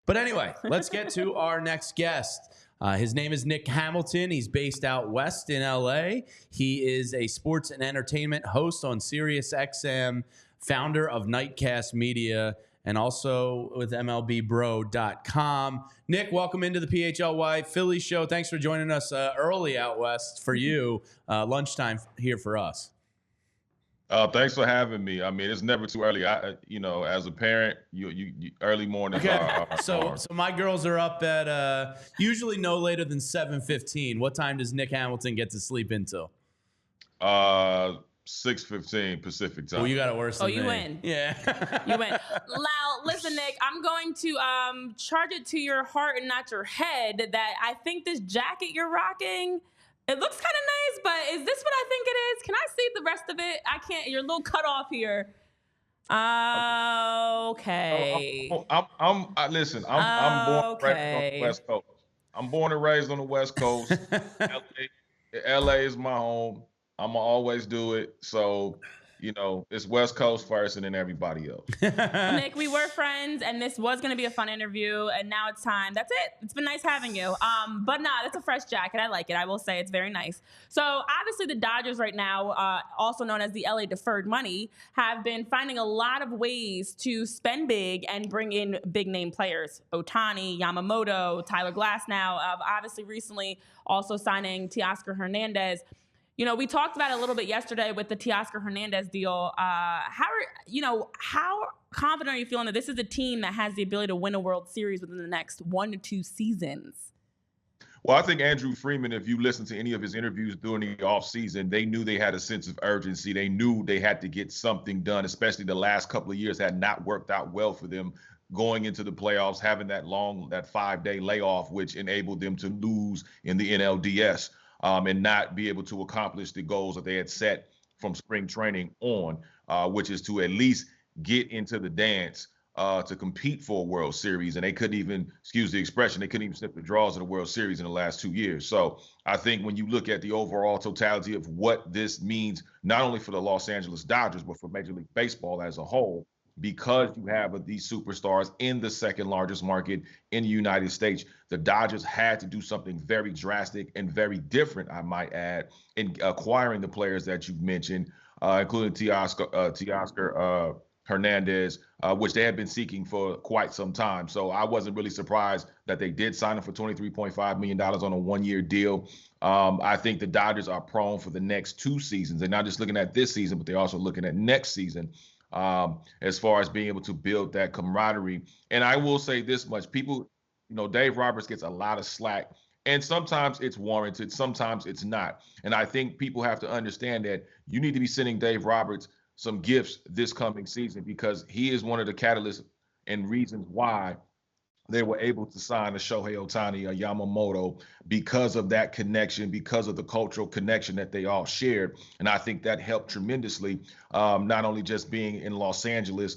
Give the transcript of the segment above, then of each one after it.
But anyway, let's get to our next guest. His name is Nick Hamilton. He's based out west in LA. He is a sports and entertainment host on SiriusXM, founder of Nitecast Media, and also with MLBBro.com. Nick, welcome into the PHLY Philly show. Thanks for joining us early out west for you, lunchtime here for us. Thanks for having me. I mean, it's never too early. As a parent, you early mornings are so my girls are up at usually no later than 7:15. What time does Nick Hamilton get to sleep until? 6:15 Pacific time. Oh, you got it worse than me. You win. Yeah. You win. Now, listen, Nick, I'm going to charge it to your heart and not your head that I think this jacket you're rocking, it looks kind of nice, but is this what I think it is? Can I see the rest of it? I can't. You're a little cut off here. Okay. Listen, I'm born and raised on the West Coast. I'm born and raised on the West Coast. LA is my home. I'm going to always do it. So, it's West Coast first and then everybody else. Nick, we were friends, and this was going to be a fun interview, and now it's time. That's it. It's been nice having you. But that's a fresh jacket. I like it. I will say it's very nice. So, obviously, the Dodgers right now, also known as the LA Deferred Money, have been finding a lot of ways to spend big and bring in big-name players. Ohtani, Yamamoto, Tyler Glasnow, obviously recently also signing Teoscar Hernandez. We talked about it a little bit yesterday with the Teoscar Hernandez deal. How confident are you feeling that this is a team that has the ability to win a World Series within the next 1 to 2 seasons? Well, I think Andrew Freeman, if you listen to any of his interviews during the offseason, they knew they had a sense of urgency. They knew they had to get something done, especially the last couple of years had not worked out well for them going into the playoffs, having that 5-day layoff, which enabled them to lose in the NLDS. And not be able to accomplish the goals that they had set from spring training on, which is to at least get into the dance to compete for a World Series. And they couldn't even, excuse the expression, they couldn't even snip the draws of the World Series in the last 2 years. So I think when you look at the overall totality of what this means, not only for the Los Angeles Dodgers, but for Major League Baseball as a whole, because you have these superstars in the second largest market in the United States, the Dodgers had to do something very drastic and very different, I might add, in acquiring the players that you've mentioned, including Teoscar Hernandez, which they had been seeking for quite some time. So I wasn't really surprised that they did sign him for $23.5 million on a one-year deal. I think the Dodgers are prone for the next 2 seasons. They're not just looking at this season, but they're also looking at next season. As far as being able to build that camaraderie. And I will say this much, people, Dave Roberts gets a lot of slack, and sometimes it's warranted, sometimes it's not. And I think people have to understand that you need to be sending Dave Roberts some gifts this coming season, because he is one of the catalysts and reasons why they were able to sign a Shohei Ohtani, a Yamamoto, because of that connection, because of the cultural connection that they all shared. And I think that helped tremendously, not only just being in Los Angeles,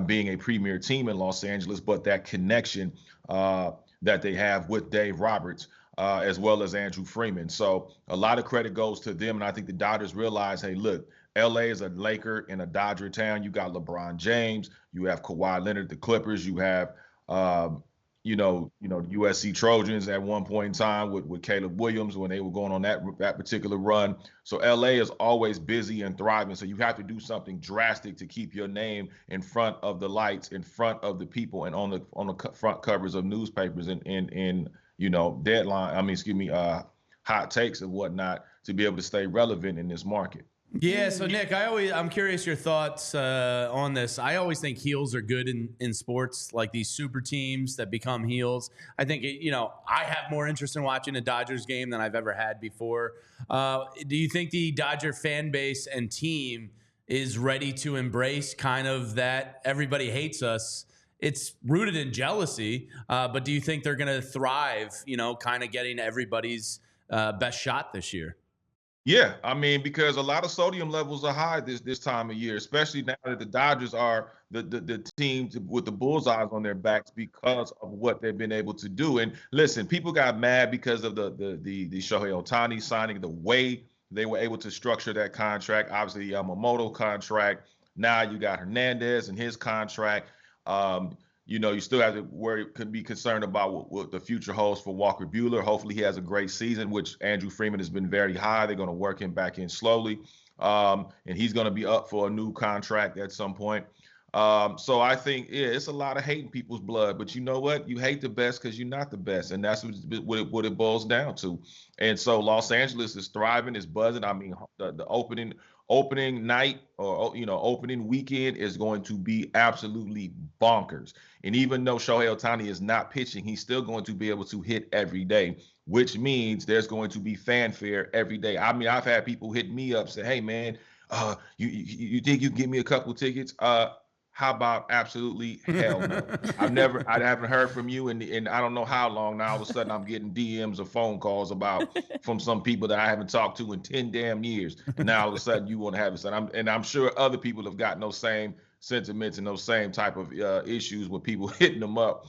being a premier team in Los Angeles, but that connection that they have with Dave Roberts, as well as Andrew Freeman. So a lot of credit goes to them. And I think the Dodgers realize, hey, look, LA is a Laker in a Dodger town. You got LeBron James, you have Kawhi Leonard, the Clippers, you have USC Trojans at one point in time with Caleb Williams when they were going on that particular run. So LA is always busy and thriving. So you have to do something drastic to keep your name in front of the lights, in front of the people, and on the front covers of newspapers and hot takes and whatnot, to be able to stay relevant in this market. Yeah, so Nick, I'm curious your thoughts on this. I always think heels are good in sports, like these super teams that become heels. I think, I have more interest in watching a Dodgers game than I've ever had before. Do you think the Dodger fan base and team is ready to embrace kind of that everybody hates us? It's rooted in jealousy, but do you think they're going to thrive, kind of getting everybody's best shot this year? Yeah, I mean, because a lot of sodium levels are high this time of year, especially now that the Dodgers are the team with the bullseyes on their backs because of what they've been able to do. And listen, people got mad because of the Shohei Ohtani signing, the way they were able to structure that contract. Obviously, the Yamamoto contract. Now you got Hernandez and his contract. You still have to worry, could be concerned about what the future holds for Walker Buehler. Hopefully he has a great season, which Andrew Freeman has been very high. They're going to work him back in slowly. And he's going to be up for a new contract at some point. So I think, it's a lot of hate in people's blood, but you know what? You hate the best because you're not the best. And that's what it boils down to. And so Los Angeles is thriving, is buzzing. I mean, the opening night or, opening weekend is going to be absolutely bonkers. And even though Shohei Ohtani is not pitching, he's still going to be able to hit every day, which means there's going to be fanfare every day. I mean, I've had people hit me up, say, hey, man, you think you can give me a couple tickets? How about absolutely hell no? I haven't heard from you in I don't know how long now. All of a sudden I'm getting DMs or phone calls from some people that I haven't talked to in 10 damn years. And now all of a sudden you want to have it. And I'm sure other people have gotten those same sentiments and those same type of issues with people hitting them up.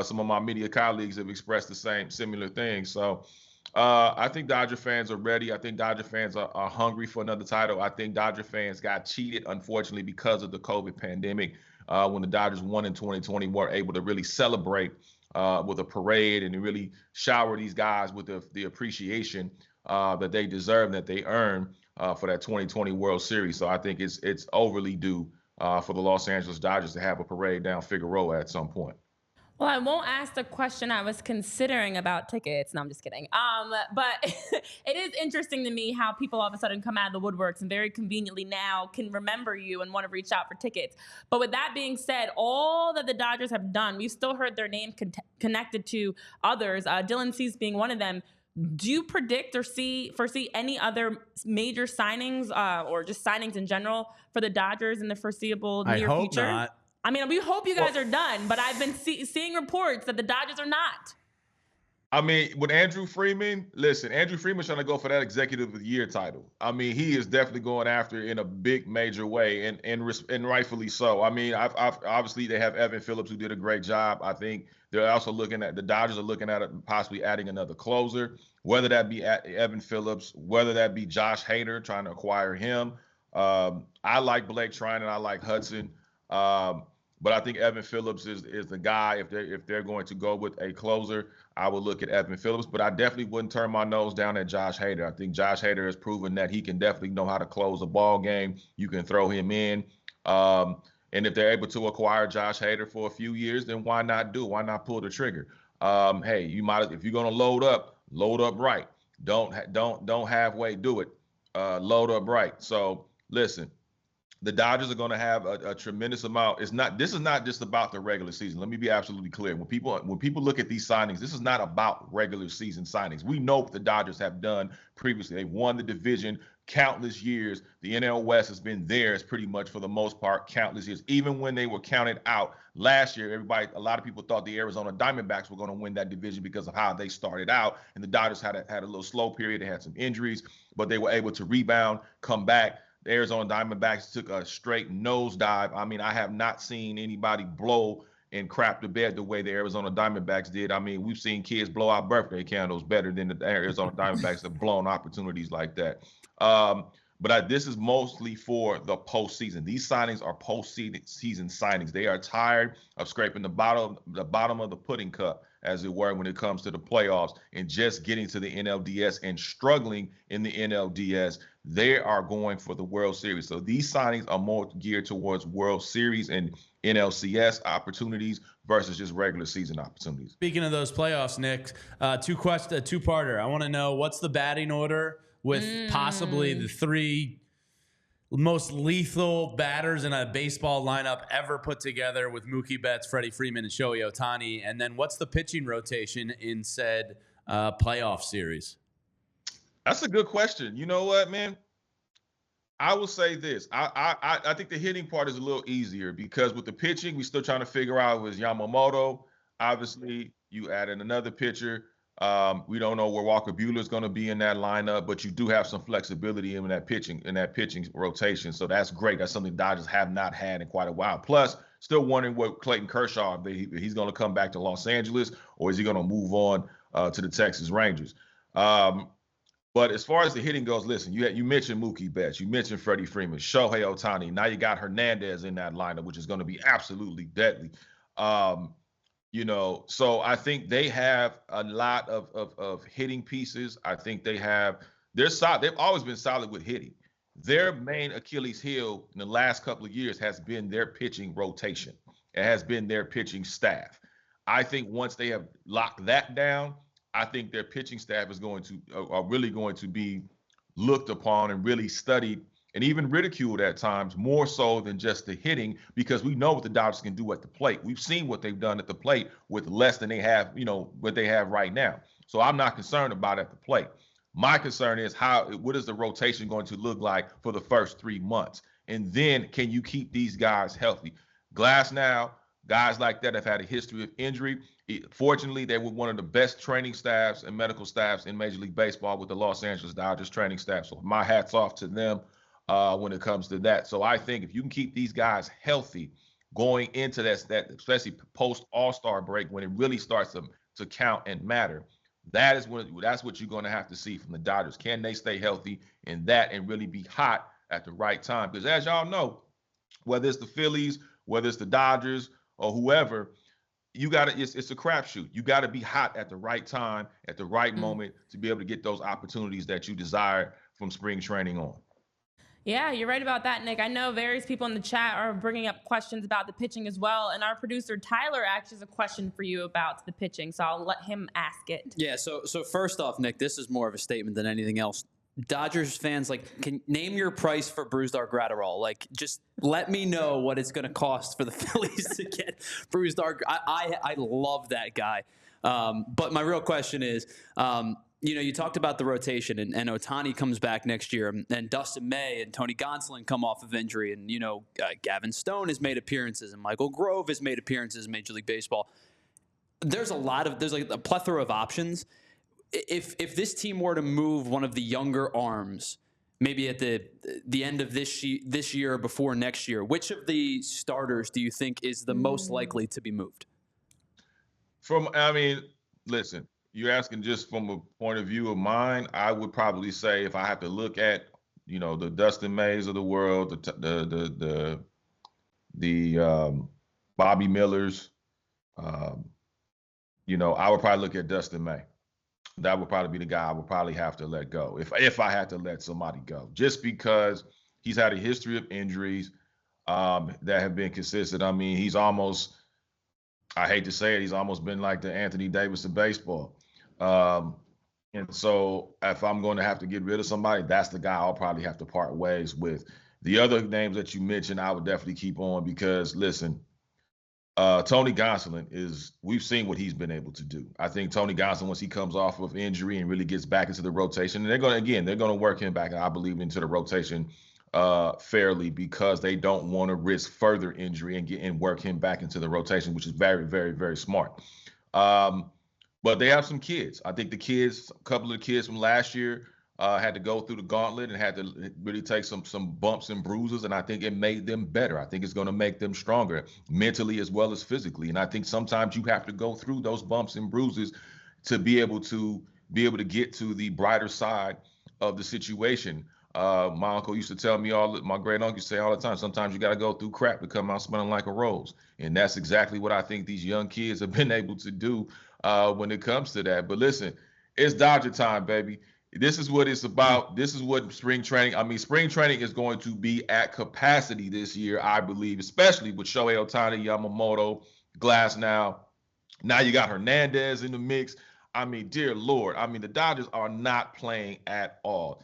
Some of my media colleagues have expressed the similar things. So I think Dodger fans are ready. I think Dodger fans are hungry for another title. I think Dodger fans got cheated, unfortunately, because of the COVID pandemic. When the Dodgers won in 2020, weren't able to really celebrate with a parade and really shower these guys with the appreciation that they deserve and that they earn for that 2020 World Series. So I think it's overly due for the Los Angeles Dodgers to have a parade down Figueroa at some point. Well, I won't ask the question I was considering about tickets. No, I'm just kidding. But it is interesting to me how people all of a sudden come out of the woodworks and very conveniently now can remember you and want to reach out for tickets. But with that being said, all that the Dodgers have done, we've still heard their name connected to others, Dylan Cease being one of them. Do you predict or foresee any other major signings or just signings in general for the Dodgers in the foreseeable near future? I hope not. I mean, we hope you guys are done, but I've been seeing reports that the Dodgers are not. I mean, with Andrew Freeman, listen, Andrew Freeman's trying to go for that Executive of the Year title. I mean, he is definitely going after it in a big, major way, and rightfully so. I mean, obviously they have Evan Phillips, who did a great job. I think they're also the Dodgers are looking at possibly adding another closer, whether that be Evan Phillips, whether that be Josh Hader, trying to acquire him. I like Blake Trinan, I like Hudson. But I think Evan Phillips is the guy. If they're going to go with a closer, I would look at Evan Phillips. But I definitely wouldn't turn my nose down at Josh Hader. I think Josh Hader has proven that he can definitely know how to close a ball game. You can throw him in. And if they're able to acquire Josh Hader for a few years, then why not do it? Why not pull the trigger? Hey, if you're going to load up right. Don't halfway do it. Load up right. So listen. The Dodgers are going to have a tremendous amount. This is not just about the regular season. Let me be absolutely clear. When people look at these signings, this is not about regular season signings. We know what the Dodgers have done previously. They've won the division countless years. The NL West has been theirs pretty much for the most part, countless years. Even when they were counted out last year, a lot of people thought the Arizona Diamondbacks were going to win that division because of how they started out. And the Dodgers had a little slow period. They had some injuries, but they were able to rebound, come back. The Arizona Diamondbacks took a straight nosedive. I mean, I have not seen anybody blow and crap the bed the way the Arizona Diamondbacks did. I mean, we've seen kids blow out birthday candles better than the Arizona Diamondbacks have blown opportunities like that. But this is mostly for the postseason. These signings are postseason signings. They are tired of scraping the bottom of the pudding cup, as it were, when it comes to the playoffs and just getting to the NLDS and struggling in the NLDS. They are going for the World Series. So these signings are more geared towards World Series and NLCS opportunities versus just regular season opportunities. Speaking of those playoffs, Nick, two-parter. I want to know, what's the batting order with possibly the three most lethal batters in a baseball lineup ever put together, with Mookie Betts, Freddie Freeman, and Shohei Ohtani? And then what's the pitching rotation in said playoff series? That's a good question. You know what, man? I will say this. I think the hitting part is a little easier because with the pitching, we're still trying to figure out with Yamamoto. Obviously, you added another pitcher. We don't know where Walker Buehler is going to be in that lineup, but you do have some flexibility in that pitching rotation. So that's great. That's something Dodgers have not had in quite a while. Plus, still wondering what Clayton Kershaw, if he's going to come back to Los Angeles or is he going to move on to the Texas Rangers. But as far as the hitting goes, listen, you mentioned Mookie Betts, you mentioned Freddie Freeman, Shohei Ohtani. Now you got Hernandez in that lineup, which is going to be absolutely deadly. So I think they have a lot of hitting pieces. I think they're solid. They've always been solid with hitting. Their main Achilles heel in the last couple of years has been their pitching rotation. It has been their pitching staff. I think once they have locked that down, I think their pitching staff is are really going to be looked upon and really studied and even ridiculed at times, more so than just the hitting, because we know what the Dodgers can do at the plate. We've seen what they've done at the plate with less than they have, what they have right now. So I'm not concerned about at the plate. My concern is what is the rotation going to look like for the first 3 months? And then can you keep these guys healthy? Glasnow, guys like that have had a history of injury. Fortunately, they were one of the best training staffs and medical staffs in Major League Baseball with the Los Angeles Dodgers training staff. So my hat's off to them when it comes to that. So I think if you can keep these guys healthy going into that especially post All-Star break, when it really starts to count and matter, that's what you're going to have to see from the Dodgers. Can they stay healthy in that and really be hot at the right time? Because as y'all know, whether it's the Phillies, whether it's the Dodgers or whoever, it's a crapshoot. You got to be hot at the right time, at the right moment to be able to get those opportunities that you desire from spring training on. Yeah, you're right about that, Nick. I know various people in the chat are bringing up questions about the pitching as well. And our producer, Tyler, actually has a question for you about the pitching. So I'll let him ask it. Yeah, so first off, Nick, this is more of a statement than anything else. Dodgers fans, can name your price for Brusdar Graterol. Just let me know what it's going to cost for the Phillies to get Brusdar. I love that guy. But my real question is, you talked about the rotation, and Ohtani comes back next year, and Dustin May and Tony Gonsolin come off of injury, and Gavin Stone has made appearances, and Michael Grove has made appearances in Major League Baseball. There's a plethora of options. If this team were to move one of the younger arms, maybe at the end of this year or before next year, which of the starters do you think is the most likely to be moved? Listen, you're asking just from a point of view of mine. I would probably say if I have to look at, the Dustin Mays of the world, the Bobby Millers, I would probably look at Dustin May. That would probably be the guy I would probably have to let go if I had to let somebody go, just because he's had a history of injuries that have been consistent. He's almost, I hate to say it, he's almost been like the Anthony Davis of baseball. And so if I'm going to have to get rid of somebody, that's the guy I'll probably have to part ways with. The other names that you mentioned, I would definitely keep on because, listen, Tony Gonsolin we've seen what he's been able to do. I think Tony Gonsolin, once he comes off of injury and really gets back into the rotation, and they're going to work him back, I believe, into the rotation fairly, because they don't want to risk further injury and work him back into the rotation, which is very, very, very smart. But they have some kids. I think a couple of the kids from last year had to go through the gauntlet and had to really take some bumps and bruises, and I think it made them better. I think it's going to make them stronger mentally as well as physically. And I think sometimes you have to go through those bumps and bruises to be able to get to the brighter side of the situation. My uncle used to tell me my great uncle used to say all the time, sometimes you got to go through crap to come out smelling like a rose. And that's exactly what I think these young kids have been able to do when it comes to that. But listen, it's Dodger time, baby. This is what it's about. This is what spring training. Spring training is going to be at capacity this year, I believe, especially with Shohei Ohtani, Yamamoto, Glasnow. Now you got Hernandez in the mix. Dear Lord. The Dodgers are not playing at all.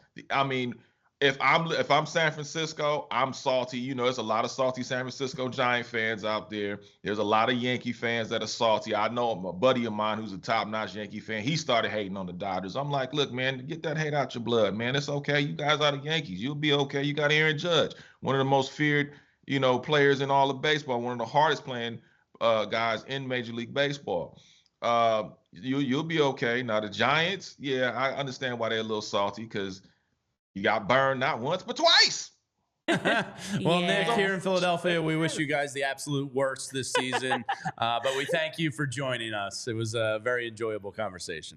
If I'm San Francisco, I'm salty. There's a lot of salty San Francisco Giant fans out there. There's a lot of Yankee fans that are salty. I know a buddy of mine who's a top-notch Yankee fan. He started hating on the Dodgers. I'm like, look, man, get that hate out your blood, man. It's okay. You guys are the Yankees. You'll be okay. You got Aaron Judge, one of the most feared, players in all of baseball, one of the hardest playing guys in Major League Baseball. You'll be okay. Now the Giants, yeah, I understand why they're a little salty because you got burned not once, but twice. Well, Nick, here in Philadelphia, we wish you guys the absolute worst this season. But we thank you for joining us. It was a very enjoyable conversation.